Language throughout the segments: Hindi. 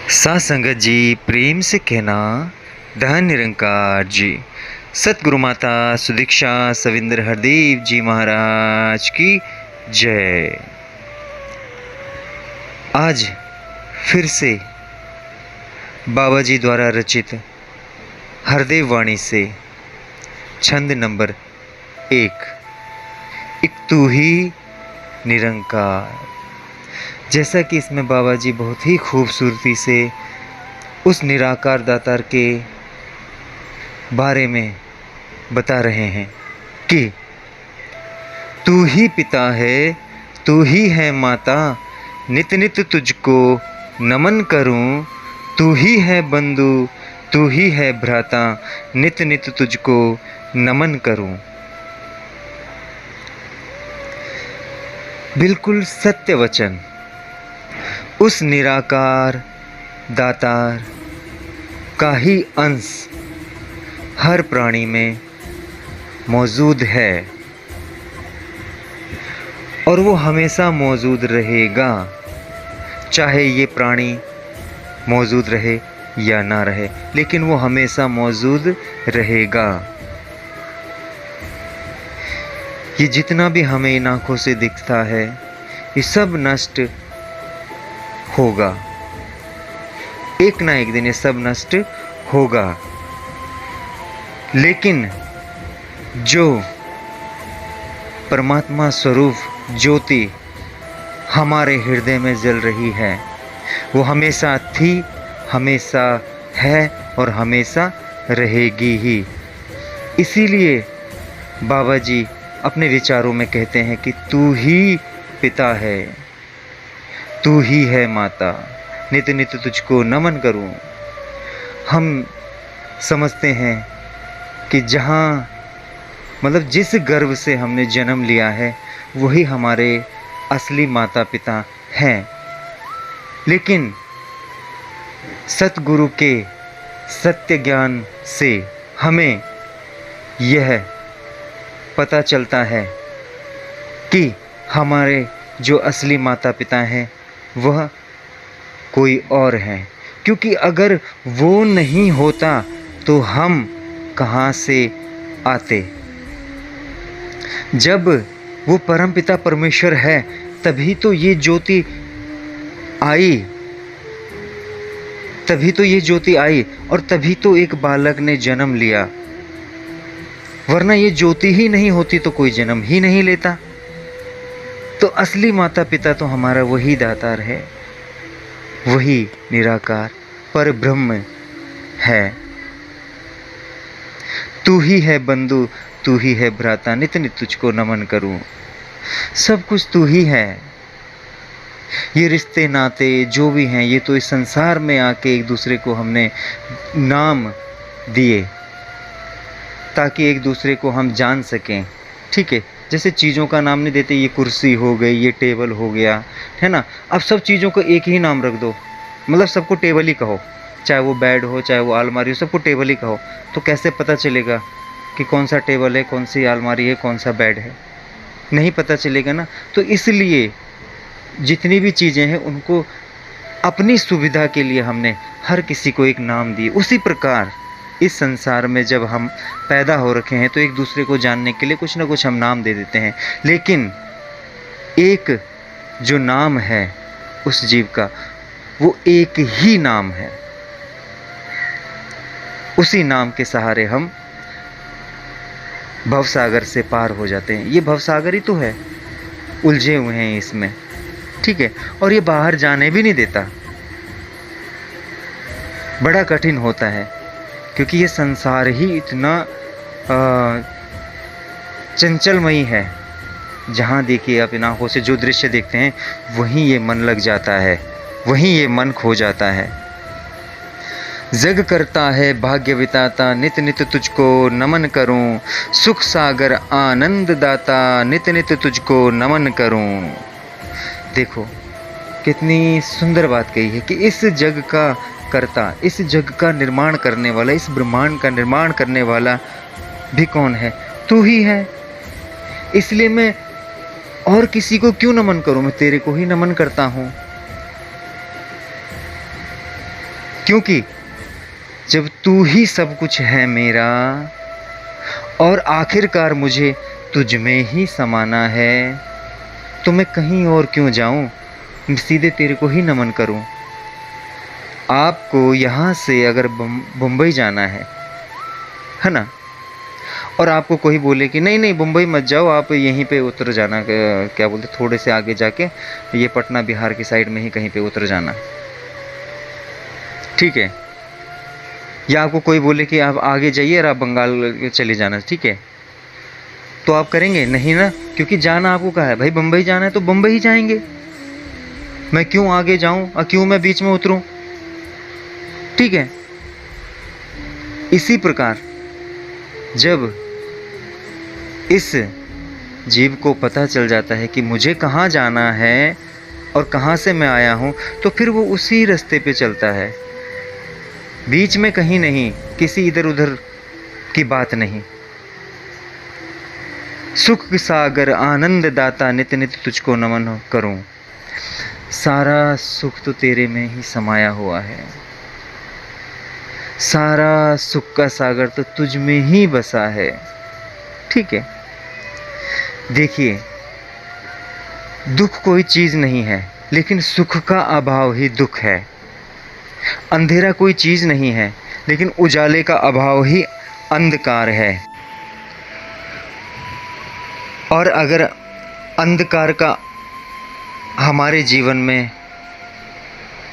साथ संगत जी, प्रेम से कहना धन निरंकार जी। सतगुरु माता सुदीक्षा सविंदर हरदेव जी महाराज की जय। आज फिर से बाबा जी द्वारा रचित हरदेव वाणी से छंद नंबर 1 तू ही निरंकार। जैसा कि इसमें बाबा जी बहुत ही खूबसूरती से उस निराकार दातार के बारे में बता रहे हैं कि तू ही पिता है, तू ही है माता, नित नित तुझको नमन करूं। तू ही है बंधु, तू ही है भ्राता, नित नित तुझको नमन करूं। बिल्कुल सत्य वचन उस निराकार दातार का ही अंश हर प्राणी में मौजूद है और वो हमेशा मौजूद रहेगा, चाहे ये प्राणी मौजूद रहे या ना रहे, लेकिन वो हमेशा मौजूद रहेगा। ये जितना भी हमें इन आँखों से दिखता है ये सब नष्ट होगा, एक ना एक दिन ये सब नष्ट होगा। लेकिन जो परमात्मा स्वरूप ज्योति हमारे हृदय में जल रही है वो हमेशा थी, हमेशा है और हमेशा रहेगी ही। इसीलिए बाबा जी अपने विचारों में कहते हैं कि तू ही पिता है, तू ही है माता, नित नित तुझको नमन करूं। हम समझते हैं कि जहाँ मतलब जिस गर्भ से हमने जन्म लिया है वही हमारे असली माता पिता हैं, लेकिन सतगुरु के सत्य ज्ञान से हमें यह पता चलता है कि हमारे जो असली माता पिता हैं वह कोई और हैं, क्योंकि अगर वो नहीं होता तो हम कहाँ से आते। जब वो परमपिता परमेश्वर है तभी तो ये ज्योति आई, तभी तो ये ज्योति आई और तभी तो एक बालक ने जन्म लिया, वरना ये ज्योति ही नहीं होती तो कोई जन्म ही नहीं लेता। तो असली माता पिता तो हमारा वही दातार है, वही निराकार पर ब्रह्म है। तू ही है बंधु, तू ही है भ्राता, नित नित तुझको नमन करूं। सब कुछ तू ही है। ये रिश्ते नाते जो भी हैं ये तो इस संसार में आके एक दूसरे को हमने नाम दिए ताकि एक दूसरे को हम जान सकें, ठीक है। जैसे चीज़ों का नाम नहीं देते, ये कुर्सी हो गई, ये टेबल हो गया, है ना। अब सब चीज़ों को एक ही नाम रख दो, मतलब सबको टेबल ही कहो, चाहे वो बेड हो चाहे वो अलमारी हो, सबको टेबल ही कहो, तो कैसे पता चलेगा कि कौन सा टेबल है, कौन सी अलमारी है, कौन सा बेड है? नहीं पता चलेगा ना। तो इसलिए जितनी भी चीज़ें हैं उनको अपनी सुविधा के लिए हमने हर किसी को एक नाम दिए। उसी प्रकार इस संसार में जब हम पैदा हो रखे हैं तो एक दूसरे को जानने के लिए कुछ ना कुछ हम नाम दे देते हैं, लेकिन एक जो नाम है उस जीव का वो एक ही नाम है। उसी नाम के सहारे हम भवसागर से पार हो जाते हैं। ये भवसागर ही तो है, उलझे हुए हैं इसमें, ठीक है। और ये बाहर जाने भी नहीं देता, बड़ा कठिन होता है क्योंकि ये संसार ही इतना चंचलमयी है। जहाँ देखिए आप इन आँखों से जो दृश्य देखते हैं वहीं ये मन लग जाता है, वहीं ये मन खो जाता है। जग करता है भाग्य विताता, नित नित तुझको नमन करूं। सुख सागर आनंद दाता, नित नित तुझको नमन करूं। देखो कितनी सुंदर बात कही है कि इस जग का करता, इस जग का निर्माण करने वाला, इस ब्रह्मांड का निर्माण करने वाला भी कौन है? तू ही है। इसलिए मैं और किसी को क्यों नमन करूं, मैं तेरे को ही नमन करता हूं। क्योंकि जब तू ही सब कुछ है मेरा और आखिरकार मुझे तुझ में ही समाना है, तो मैं कहीं और क्यों जाऊं, सीधे तेरे को ही नमन करूं। आपको यहाँ से अगर मुंबई जाना है ना, और आपको कोई बोले कि नहीं नहीं मुंबई मत जाओ, आप यहीं पे उतर जाना, क्या बोलते, थोड़े से आगे जाके ये पटना बिहार की साइड में ही कहीं पे उतर जाना, ठीक है। या आपको कोई बोले कि आप आगे जाइए और आप बंगाल चले जाना, ठीक है, तो आप करेंगे नहीं ना, क्योंकि जाना आपको कहा है भाई बम्बई जाना है तो बम्बई ही जाएंगे। मैं क्यों आगे जाऊं और क्यों मैं बीच में उतरूं, ठीक है। इसी प्रकार जब इस जीव को पता चल जाता है कि मुझे कहाँ जाना है और कहाँ से मैं आया हूँ, तो फिर वो उसी रास्ते पे चलता है, बीच में कहीं नहीं, किसी इधर उधर की बात नहीं। सुख सागर आनंद दाता नित नित तुझको नमन करूं, सारा सुख तो तेरे में ही समाया हुआ है, सारा सुख का सागर तो तुझ में ही बसा है, ठीक है। देखिए, दुख कोई चीज़ नहीं है, लेकिन सुख का अभाव ही दुख है। अंधेरा कोई चीज़ नहीं है, लेकिन उजाले का अभाव ही अंधकार है। और अगर अंधकार का हमारे जीवन में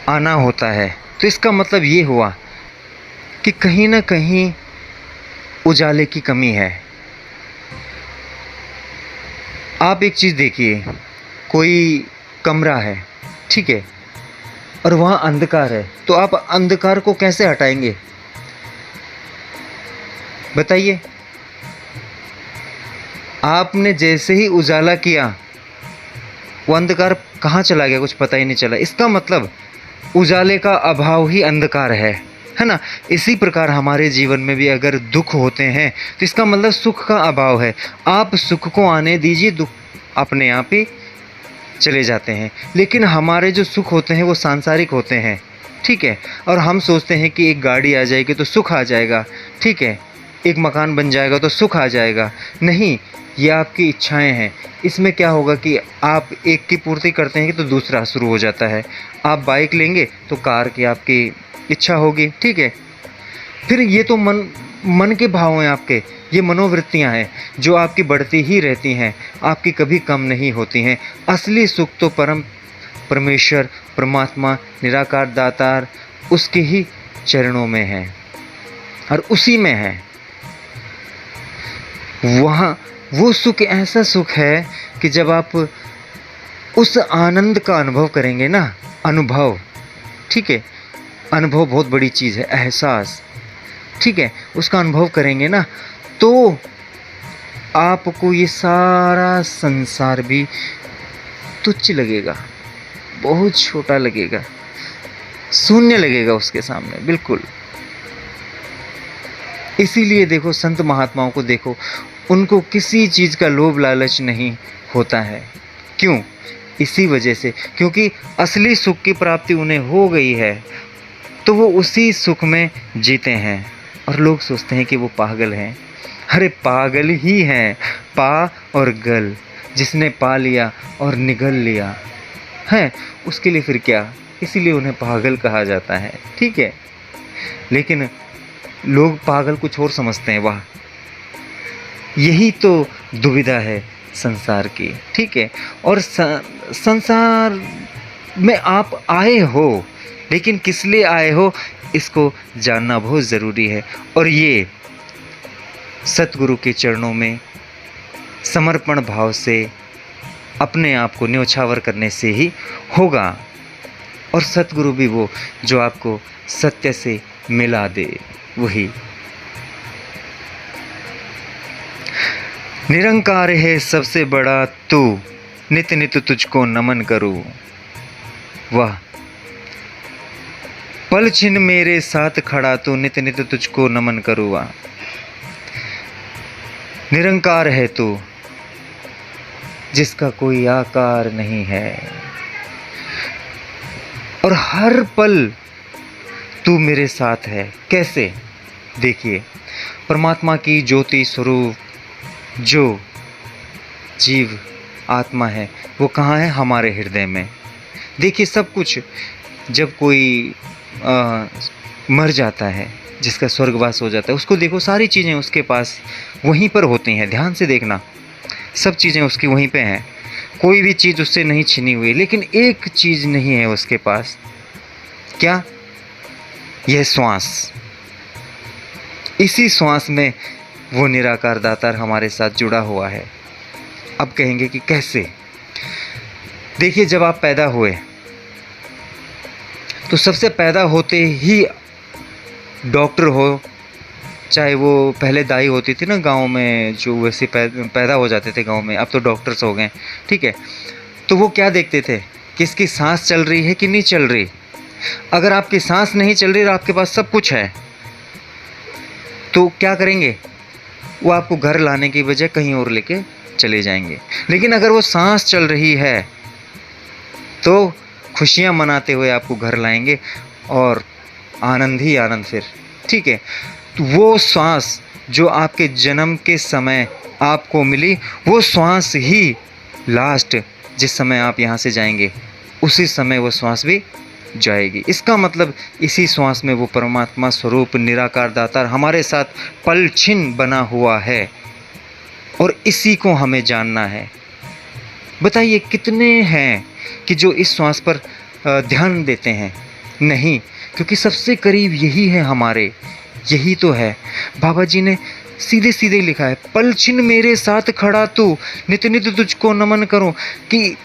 आना होता है, तो इसका मतलब ये हुआ कि कहीं ना कहीं उजाले की कमी है। आप एक चीज़ देखिए, कोई कमरा है, ठीक है, और वहाँ अंधकार है, तो आप अंधकार को कैसे हटाएंगे बताइए। आपने जैसे ही उजाला किया, वो अंधकार कहाँ चला गया, कुछ पता ही नहीं चला। इसका मतलब उजाले का अभाव ही अंधकार है ना। इसी प्रकार हमारे जीवन में भी अगर दुख होते हैं, तो इसका मतलब सुख का अभाव है। आप सुख को आने दीजिए, दुख अपने आप ही चले जाते हैं। लेकिन हमारे जो सुख होते हैं वो सांसारिक होते हैं, ठीक है। और हम सोचते हैं कि एक गाड़ी आ जाएगी तो सुख आ जाएगा, ठीक है, एक मकान बन जाएगा तो सुख आ जाएगा। नहीं, ये आपकी इच्छाएं हैं। इसमें क्या होगा कि आप एक की पूर्ति करते हैं तो दूसरा शुरू हो जाता है। आप बाइक लेंगे तो कार की आपकी इच्छा होगी, ठीक है। फिर ये तो मन के भाव हैं आपके, ये मनोवृत्तियां हैं जो आपकी बढ़ती ही रहती हैं, आपकी कभी कम नहीं होती हैं। असली सुख तो परमेश्वर, परमात्मा, निराकार दातार, उसके ही चरणों में है और उसी में है। वहाँ वो सुख ऐसा सुख है कि जब आप उस आनंद का अनुभव करेंगे ना, अनुभव, ठीक है, अनुभव बहुत बड़ी चीज़ है, एहसास, ठीक है, उसका अनुभव करेंगे ना, तो आपको ये सारा संसार भी तुच्छ लगेगा, बहुत छोटा लगेगा, शून्य लगेगा उसके सामने, बिल्कुल। इसीलिए देखो, संत महात्माओं को देखो, उनको किसी चीज़ का लोभ लालच नहीं होता है। क्यों? इसी वजह से, क्योंकि असली सुख की प्राप्ति उन्हें हो गई है, तो वो उसी सुख में जीते हैं। और लोग सोचते हैं कि वो पागल हैं। अरे पागल ही हैं, पा और गल, जिसने पा लिया और निगल लिया है, उसके लिए फिर क्या, इसीलिए उन्हें पागल कहा जाता है, ठीक है। लेकिन लोग पागल कुछ और समझते हैं। वाह, यही तो दुविधा है संसार की, ठीक है। और संसार में आप आए हो, लेकिन किस लिए आए हो, इसको जानना बहुत ज़रूरी है। और ये सतगुरु के चरणों में समर्पण भाव से अपने आप को न्योछावर करने से ही होगा। और सतगुरु भी वो जो आपको सत्य से मिला दे, वही। निरंकार है सबसे बड़ा तू, नित नित तुझको नमन करूं। वाह, पल छिन मेरे साथ खड़ा तू, नित नित तुझको नमन करूं। वाह, निरंकार है तू, जिसका कोई आकार नहीं है, और हर पल तू मेरे साथ है। कैसे? देखिए, परमात्मा की ज्योति स्वरूप जो जीव आत्मा है वो कहाँ है? हमारे हृदय में। देखिए, सब कुछ जब कोई मर जाता है, जिसका स्वर्गवास हो जाता है, उसको देखो, सारी चीज़ें उसके पास वहीं पर होती हैं। ध्यान से देखना, सब चीज़ें उसकी वहीं पे हैं, कोई भी चीज़ उससे नहीं छीनी हुई। लेकिन एक चीज़ नहीं है उसके पास। क्या? यह श्वास। इसी श्वास में वो निराकार दातार हमारे साथ जुड़ा हुआ है। अब कहेंगे कि कैसे? देखिए, जब आप पैदा हुए तो सबसे पैदा होते ही डॉक्टर हो, चाहे वो पहले दाई होती थी ना गांव में, जो वैसे पैदा हो जाते थे गांव में, अब तो डॉक्टर्स हो गए, ठीक है। तो वो क्या देखते थे कि इसकी सांस चल रही है कि नहीं चल रही। अगर आपकी सांस नहीं चल रही और आपके पास सब कुछ है तो क्या करेंगे? वो आपको घर लाने की बजाय कहीं और लेके चले जाएंगे। लेकिन अगर वो सांस चल रही है तो खुशियां मनाते हुए आपको घर लाएंगे और आनंद ही आनंद फिर, ठीक है। तो वो श्वास जो आपके जन्म के समय आपको मिली, वो श्वास ही लास्ट जिस समय आप यहाँ से जाएंगे, उसी समय वो श्वास भी जाएगी। इसका मतलब इसी श्वास में वो परमात्मा स्वरूप निराकार दातार हमारे साथ पल छिन्न बना हुआ है और इसी को हमें जानना है। बताइए, कितने हैं कि जो इस श्वास पर ध्यान देते हैं? नहीं, क्योंकि सबसे करीब यही है हमारे, यही तो है। बाबा जी ने सीधे सीधे लिखा है, पल छिन्न मेरे साथ खड़ा तू, नित नित तुझको नमन करूं। कि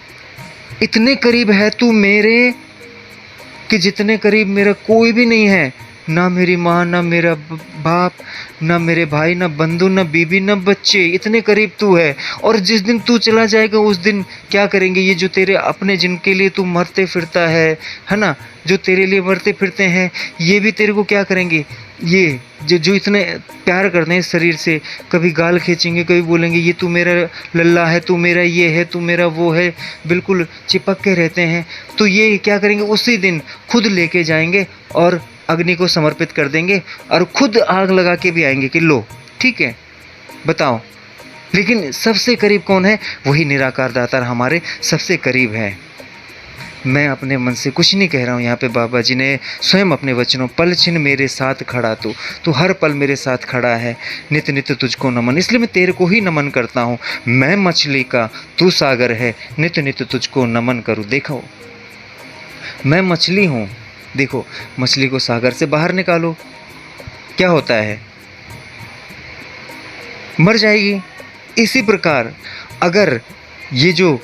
इतने करीब है तू मेरे कि जितने करीब मेरा कोई भी नहीं है। ना मेरी माँ, ना मेरा बाप, ना मेरे भाई, ना बंधु, ना बीबी, ना बच्चे, इतने करीब तू है। और जिस दिन तू चला जाएगा उस दिन क्या करेंगे ये जो तेरे अपने, जिनके लिए तू मरते फिरता है ना, जो तेरे लिए मरते फिरते हैं, ये भी तेरे को क्या करेंगे? ये जो इतने प्यार करते हैं शरीर से, कभी गाल खींचेंगे, कभी बोलेंगे ये तू मेरा लल्ला है, तू मेरा ये है, तू मेरा वो है, बिल्कुल चिपक के रहते हैं। तो ये क्या करेंगे? उसी दिन खुद लेके जाएंगे और अग्नि को समर्पित कर देंगे और खुद आग लगा के भी आएंगे कि लो, ठीक है, बताओ। लेकिन सबसे करीब कौन है? वही निराकार दातार हमारे सबसे करीब है। मैं अपने मन से कुछ नहीं कह रहा हूँ, यहाँ पे बाबा जी ने स्वयं अपने वचनों, पल छिन्न मेरे साथ खड़ा तू हर पल मेरे साथ खड़ा है, नित नित तुझको नमन, इसलिए मैं तेरे को ही नमन करता हूँ। मैं मछली का, तू सागर है, नित नित तुझको नमन करूँ। देखो, मैं मछली हूँ, देखो, मछली को सागर से बाहर निकालो, क्या होता है? मर जाएगी। इसी प्रकार अगर ये जो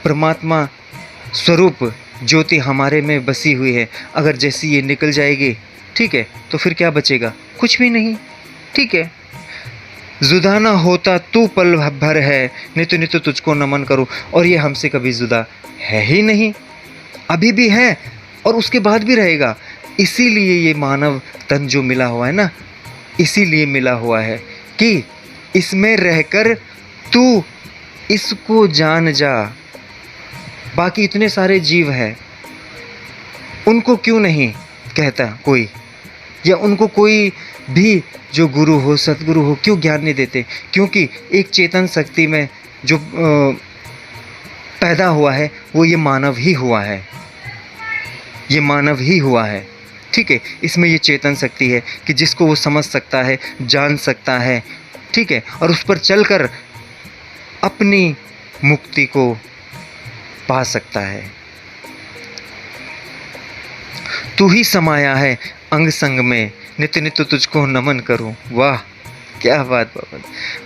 परमात्मा स्वरूप ज्योति हमारे में बसी हुई है, अगर जैसी ये निकल जाएगी, ठीक है, तो फिर क्या बचेगा? कुछ भी नहीं, ठीक है। जुदा ना होता तू पल भर है, नित नित तुझको नमन करूं। और ये हमसे कभी जुदा है ही नहीं, अभी भी है और उसके बाद भी रहेगा। इसीलिए ये मानव तन जो मिला हुआ है ना, इसीलिए मिला हुआ है कि इसमें रहकर तू इसको जान जा। बाकी इतने सारे जीव हैं, उनको क्यों नहीं कहता कोई, या उनको कोई भी जो गुरु हो, सतगुरु हो, क्यों ज्ञान नहीं देते? क्योंकि एक चेतन शक्ति में जो पैदा हुआ है वो ये मानव ही हुआ है, ये मानव ही हुआ है, ठीक है। इसमें ये चेतन शक्ति है कि जिसको वो समझ सकता है, जान सकता है, ठीक है, और उस पर चलकर अपनी मुक्ति को पा सकता है। तू ही समाया है अंग संग में, नित नित तुझको नमन करूं। वाह, क्या बात बाबा,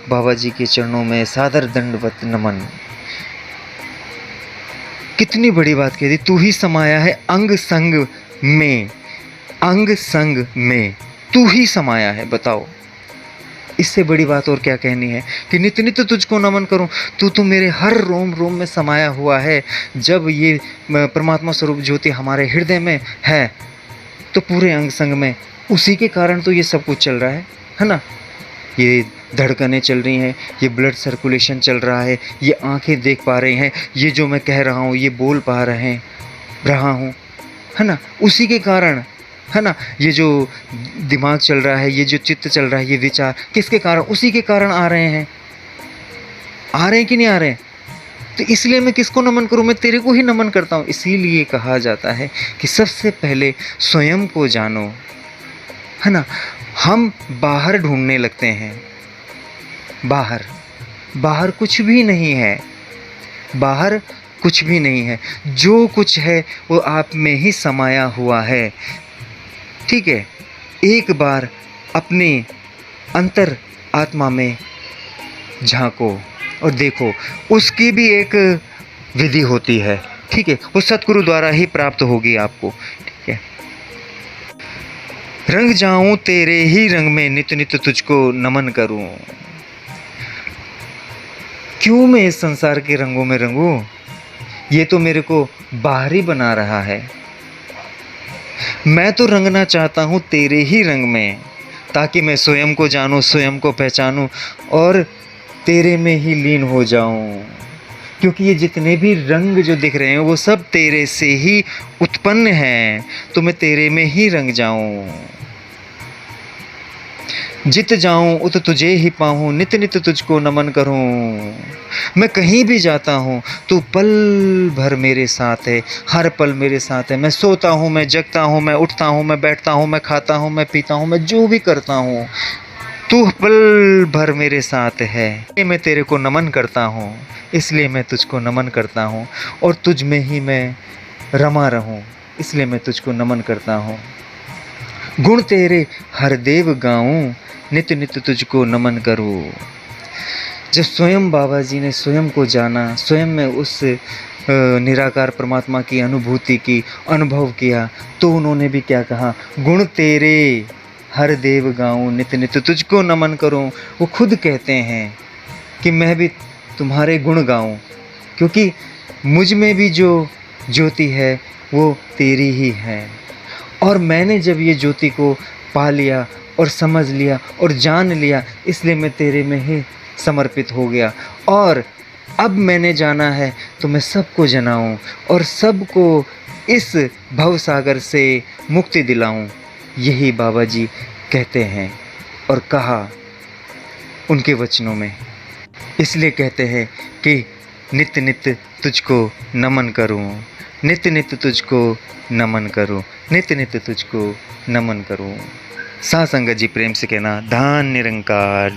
बाबा जी के चरणों में सादर दंडवत नमन। कितनी बड़ी बात कह दी, तू ही समाया है अंग संग में, अंग संग में तू ही समाया है। बताओ, इससे बड़ी बात और क्या कहनी है कि नित नित तुझको नमन करूं। तू तो मेरे हर रोम रोम में समाया हुआ है। जब ये परमात्मा स्वरूप ज्योति हमारे हृदय में है तो पूरे अंग संग में, उसी के कारण तो ये सब कुछ चल रहा है ना। ये धड़कनें चल रही हैं, ये ब्लड सर्कुलेशन चल रहा है, ये आंखें देख पा रही हैं, ये जो मैं कह रहा हूँ ये बोल पा रहा हूँ, है ना, उसी के कारण है ना? ये जो दिमाग चल रहा है, ये जो चित्त चल रहा है, ये विचार किसके कारण? उसी के कारण आ रहे हैं। आ रहे हैं कि नहीं आ रहे हैं? तो इसलिए मैं किसको नमन करूँ? मैं तेरे को ही नमन करता हूँ। इसीलिए कहा जाता है कि सबसे पहले स्वयं को जानो, है ना? हम बाहर ढूँढने लगते हैं, बाहर, बाहर कुछ भी नहीं है, बाहर कुछ भी नहीं है। जो कुछ है वो आप में ही समाया हुआ है, ठीक है? एक बार अपने अंतर आत्मा में झाँको और देखो, उसकी भी एक विधि होती है, ठीक है? वो सतगुरु द्वारा ही प्राप्त होगी आपको, ठीक है? रंग जाऊं तेरे ही रंग में, नित नित तुझको नमन करूं। क्यों मैं इस संसार के रंगों में रंगूं? ये तो मेरे को बाहरी बना रहा है। मैं तो रंगना चाहता हूँ तेरे ही रंग में, ताकि मैं स्वयं को जानूं, स्वयं को पहचानूं और तेरे में ही लीन हो जाऊं। क्योंकि ये जितने भी रंग जो दिख रहे हैं वो सब तेरे से ही उत्पन्न हैं, तो मैं तेरे में ही रंग जाऊं। जित जाऊं उत तुझे ही पाऊं, नित नित तुझको नमन करूं। मैं कहीं भी जाता हूं तो पल भर मेरे साथ है, हर पल मेरे साथ है। मैं सोता हूं, मैं जगता हूं, मैं उठता हूं, मैं बैठता हूं, मैं खाता हूं, मैं पीता हूं, मैं जो भी करता हूं, तू पल भर मेरे साथ है। ये मैं तेरे को नमन करता हूँ, इसलिए मैं तुझको नमन करता हूँ। और तुझ में ही मैं रमा रहूँ, इसलिए मैं तुझको नमन करता हूँ। गुण तेरे हर देव गाऊं, नित नित तुझको नमन करूँ। जब स्वयं बाबा जी ने स्वयं को जाना, स्वयं में उस निराकार परमात्मा की अनुभूति की, अनुभव किया, तो उन्होंने भी क्या कहा? गुण तेरे हर देव गाऊं, नित नित तुझको नमन करूं। वो खुद कहते हैं कि मैं भी तुम्हारे गुण गाऊं, क्योंकि मुझ में भी जो ज्योति है वो तेरी ही है। और मैंने जब ये ज्योति को पा लिया और समझ लिया और जान लिया, इसलिए मैं तेरे में ही समर्पित हो गया। और अब मैंने जाना है तो मैं सबको जनाऊं और सबको इस भवसागर से मुक्ति दिलाऊं। यही बाबा जी कहते हैं और कहा उनके वचनों में। इसलिए कहते हैं कि नित नित तुझको नमन करूं, नित नित तुझको नमन करूं, नित नित तुझको नमन करूं। साथ संगत जी प्रेम से कहना, धन निरंकार।